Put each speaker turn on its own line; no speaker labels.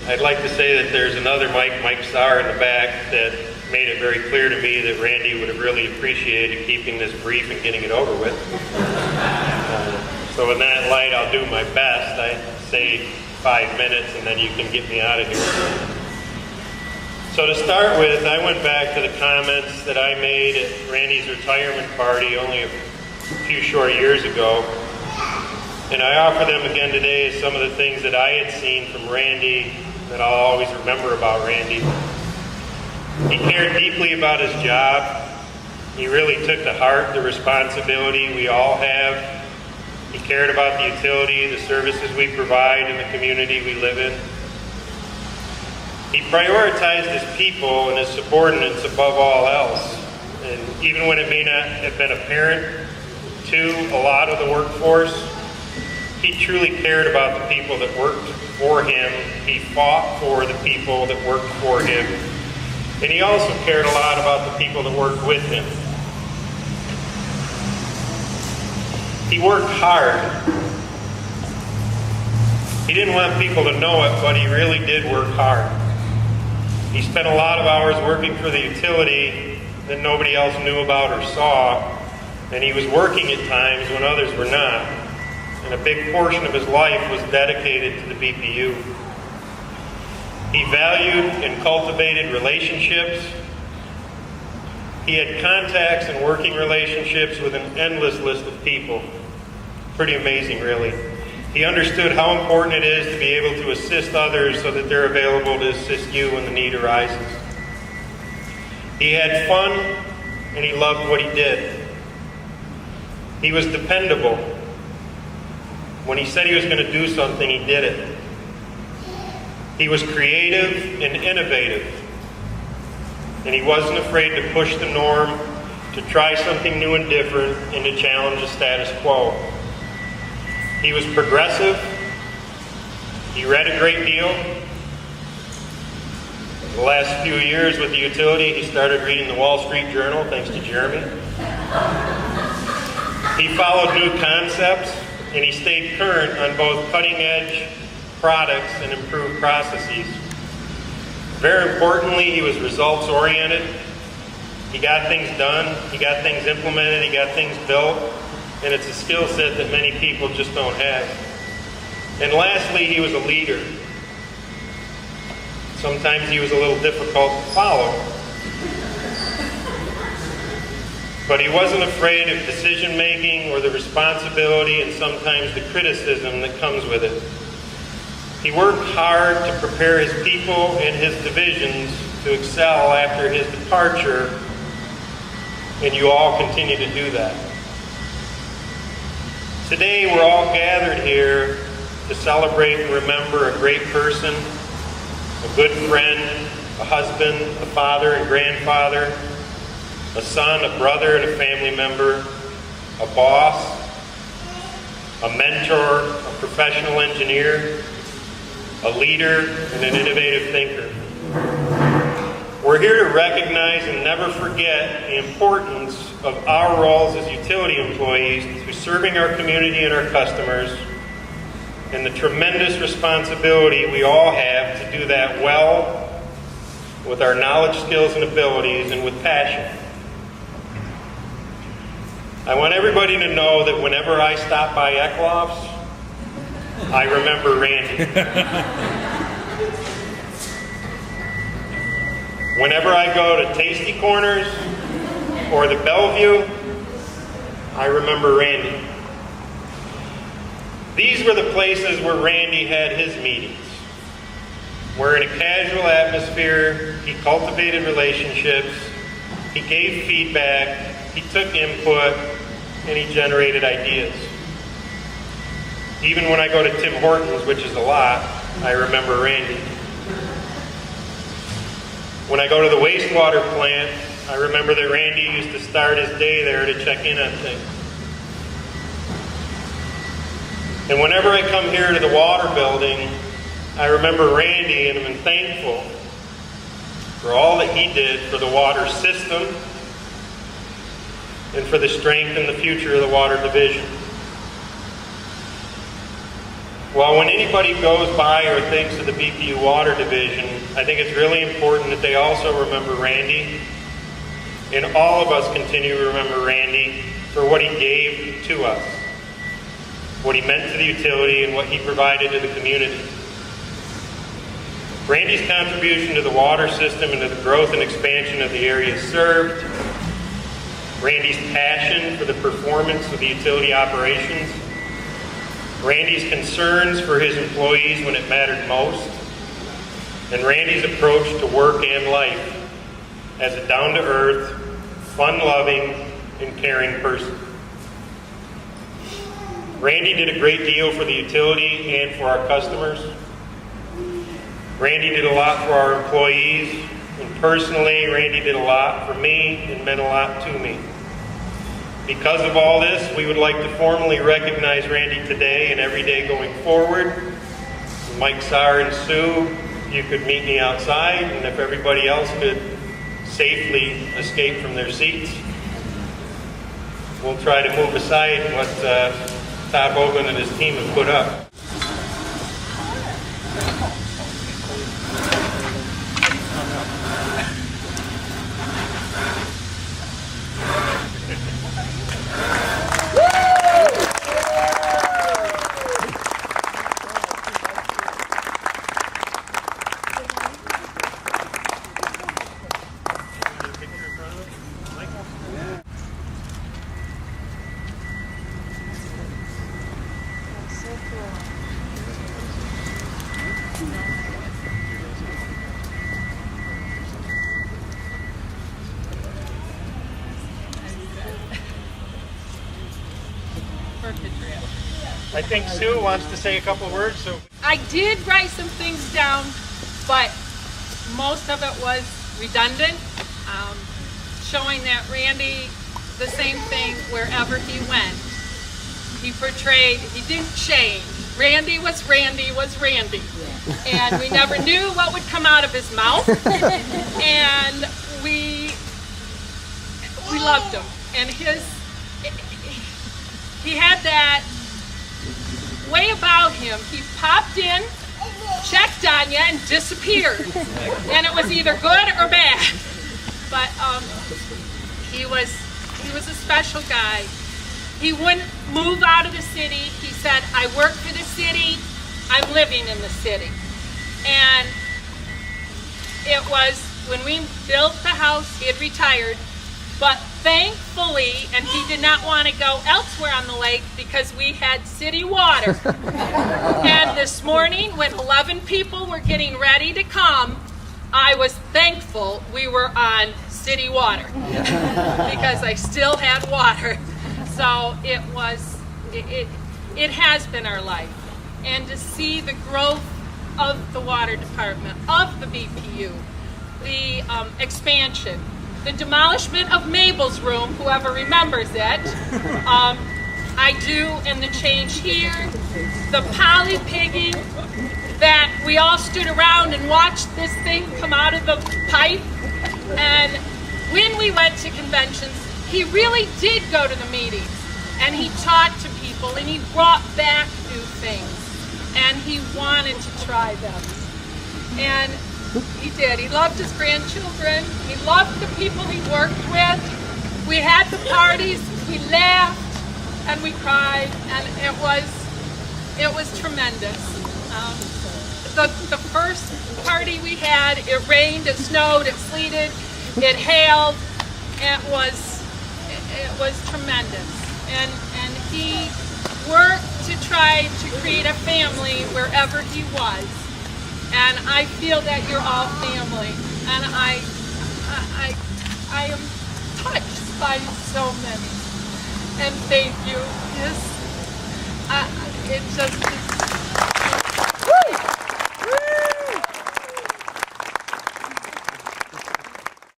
I'd like to say that there's another Mike Starr in the back, that made it very clear to me that Randy would have really appreciated keeping this brief and getting it over with. So in that light, I'll do my best. I say 5 minutes and then you can get me out of here. So to start with, I went back to the comments that I made at Randy's retirement party only a few short years ago. And I offer them again today as some of the things that I had seen from Randy that I'll always remember about Randy. He cared deeply about his job. He really took to heart the responsibility we all have. He cared about the utility, the services we provide in the community we live in. He prioritized his people and his subordinates above all else. And even when it may not have been apparent to a lot of the workforce, he truly cared about the people that worked for him. He fought for the people that worked for him. And he also cared a lot about the people that worked with him. He worked hard. He didn't want people to know it, but he really did work hard. He spent a lot of hours working for the utility that nobody else knew about or saw, and he was working at times when others were not. And a big portion of his life was dedicated to the BPU. He valued and cultivated relationships. He had contacts and working relationships with an endless list of people. Pretty amazing, really. He understood how important it is to be able to assist others so that they're available to assist you when the need arises. He had fun, and he loved what he did. He was dependable. When he said he was going to do something, he did it. He was creative and innovative. And he wasn't afraid to push the norm, to try something new and different, and to challenge the status quo. He was progressive. He read a great deal. The last few years with the utility, he started reading the Wall Street Journal, thanks to Jeremy. He followed new concepts, and he stayed current on both cutting-edge products and improved processes. Very importantly, he was results-oriented. He got things done, he got things implemented, he got things built, and it's a skill set that many people just don't have. And lastly, he was a leader. Sometimes he was a little difficult to follow. But he wasn't afraid of decision-making or the responsibility and sometimes the criticism that comes with it. He worked hard to prepare his people and his divisions to excel after his departure, and you all continue to do that. Today, we're all gathered here to celebrate and remember a great person, a good friend, a husband, a father and grandfather, a son, a brother, and a family member, a boss, a mentor, a professional engineer, a leader, and an innovative thinker. We're here to recognize and never forget the importance of our roles as utility employees to serving our community and our customers, and the tremendous responsibility we all have to do that well, with our knowledge, skills, and abilities, and with passion. I want everybody to know that whenever I stop by Eckloff's, I remember Randy. Whenever I go to Tasty Corners or the Bellevue, I remember Randy. These were the places where Randy had his meetings, where in a casual atmosphere, he cultivated relationships, he gave feedback, he took input, and he generated ideas. Even when I go to Tim Hortons, which is a lot, I remember Randy. When I go to the wastewater plant, I remember that Randy used to start his day there to check in on things. And whenever I come here to the water building, I remember Randy, and I'm thankful for all that he did for the water system and for the strength and the future of the water division. Well, when anybody goes by or thinks of the BPU Water Division, I think it's really important that they also remember Randy, and all of us continue to remember Randy for what he gave to us, what he meant to the utility, and what he provided to the community. Randy's contribution to the water system and to the growth and expansion of the area served, Randy's passion for the performance of the utility operations, Randy's concerns for his employees when it mattered most, and Randy's approach to work and life as a down-to-earth, fun-loving, and caring person. Randy did a great deal for the utility and for our customers. Randy did a lot for our employees, and personally, Randy did a lot for me and meant a lot to me. Because of all this, we would like to formally recognize Randy today and every day going forward. Mike, Saar, and Sue, you could meet me outside, and if everybody else could safely escape from their seats, we'll try to move aside what Todd Hoagland and his team have put up. I think Sue wants to say a couple words. So
I did write some things down, but most of it was redundant, showing that Randy, the same thing wherever he went. He portrayed, he didn't change. Randy was Randy was Randy. And we never knew what would come out of his mouth. And we loved him. And he had that way about him. He popped in, checked on you, and disappeared. And it was either good or bad. But he was a special guy. He wouldn't move out of the city. He said, I work for the city, I'm living in the city. And it was when we built the house, he had retired, but thankfully, and he did not want to go elsewhere on the lake because we had city water. And this morning, when 11 people were getting ready to come, I was thankful we were on city water because I still had water. So it has been our life. And to see the growth of the water department, of the BPU, the expansion, the demolishment of Mabel's room, whoever remembers it, I do, and the change here, the poly pigging, that we all stood around and watched this thing come out of the pipe. And when we went to conventions, he really did go to the meetings, and he talked to people, and he brought back new things, and he wanted to try them. And he did. He loved his grandchildren. He loved the people he worked with. We had the parties. We laughed and we cried, and it was tremendous. The first party we had, it rained, it snowed, it sleeted, it hailed. It was tremendous. And he worked to try to create a family wherever he was. And I feel that you're all family, and I am touched by so many. And thank you. It just